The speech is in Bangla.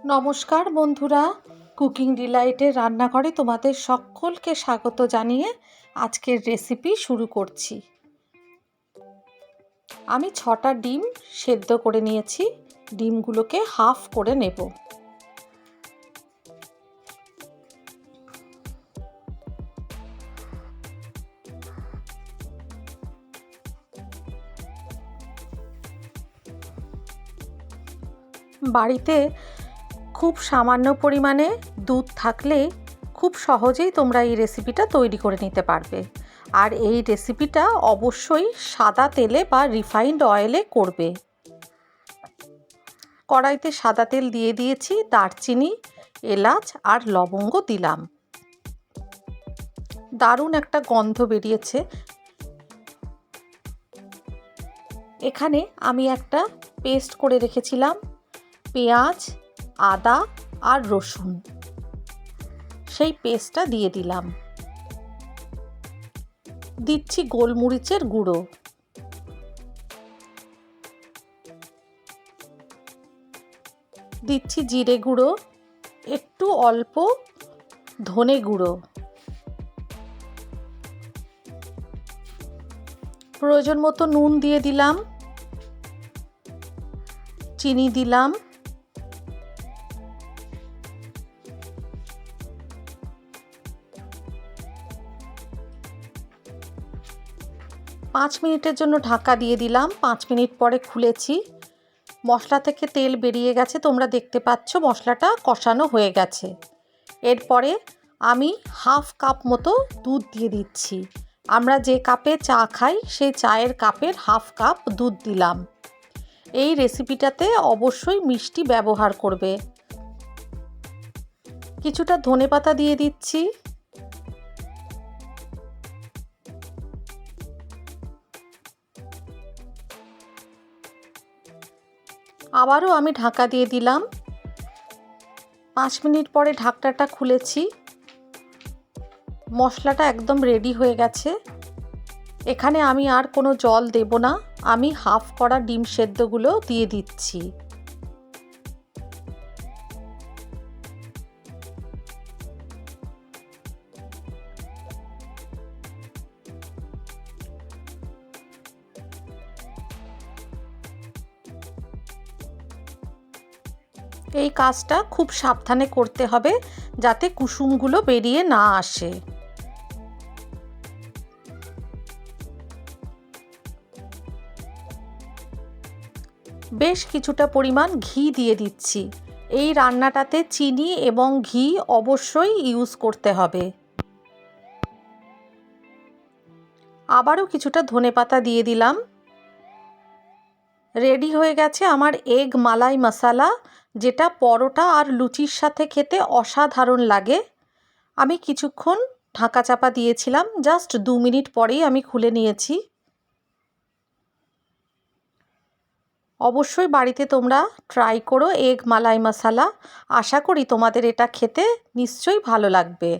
নমস্কার বন্ধুরা, কুকিং ডিলাইটের রান্নাঘরে তোমাদের সকলকে স্বাগত জানিয়ে আজকের রেসিপি শুরু করছি। আমি 6টা ডিম সেদ্ধ করে নিয়েছি। ডিমগুলোকে হাফ করে নেব। বাড়িতে খুব সামান্য পরিমাণে দুধ থাকলে খুব সহজেই তোমরা এই রেসিপিটা তৈরি করে নিতে পারবে। আর এই রেসিপিটা অবশ্যই সাদা তেলে বা রিফাইন্ড অয়েলে করবে। কড়াইতে সাদা তেল দিয়ে দিয়েছি, দারচিনি, এলাচ আর লবঙ্গ দিলাম। দারুণ একটা গন্ধ বেরিয়েছে। এখানে আমি একটা পেস্ট করে রেখেছিলাম পেঁয়াজ, আদা আর রসুন, সেই পেস্টটা দিয়ে দিলাম। দিচ্ছি গোলমরিচের গুঁড়ো, দিচ্ছি জিরে গুঁড়ো, একটু অল্প ধনে গুঁড়ো, প্রয়োজন মতো নুন দিয়ে দিলাম, চিনি দিলাম, পাঁচ মিনিটের জন্য ঢাকা দিয়ে দিলাম। 5 মিনিট পরে খুলেছি। মশলা থেকে তেল বেরিয়ে গেছে, তোমরা দেখতে পাচ্ছ মশলাটা কষানো হয়ে গেছে। এরপরে আমি হাফ কাপ মতো দুধ দিয়ে দিচ্ছি। আমরা যে কাপে চা খাই সেই চায়ের কাপের হাফ কাপ দুধ দিলাম। এই রেসিপিটাতে অবশ্যই মিষ্টি ব্যবহার করবে। কিছুটা ধনেপাতা দিয়ে দিচ্ছি। আবারও আমি ঢাকা দিয়ে দিলাম। 5 মিনিট পরে ঢাকনাটা খুলেছি। মশলাটা একদম রেডি হয়ে গেছে। এখানে আমি আর কোনো জল দেব না, আমি হাফ করা ডিম সেদ্ধগুলো দিয়ে দিচ্ছি। এই কাজটা খুব সাবধানে করতে হবে যাতে কুসুমগুলো বেরিয়ে না আসে। বেশ কিছুটা পরিমাণ ঘি দিয়ে দিচ্ছি। এই রান্নাটাতে চিনি এবং ঘি অবশ্যই ইউজ করতে হবে। আবারও কিছুটা ধনেপাতা দিয়ে দিলাম। রেডি হয়ে গেছে আমার এগ মালাই মশালা, যেটা পরোটা আর লুচির সাথে খেতে অসাধারণ লাগে। আমি কিছুক্ষণ ঢাকা চাপা দিয়েছিলাম, জাস্ট 2 মিনিট পরেই আমি খুলে নিয়েছি। অবশ্যই বাড়িতে তোমরা ট্রাই করো এগ মালাই মশালা। আশা করি তোমাদের এটা খেতে নিশ্চয়ই ভালো লাগবে।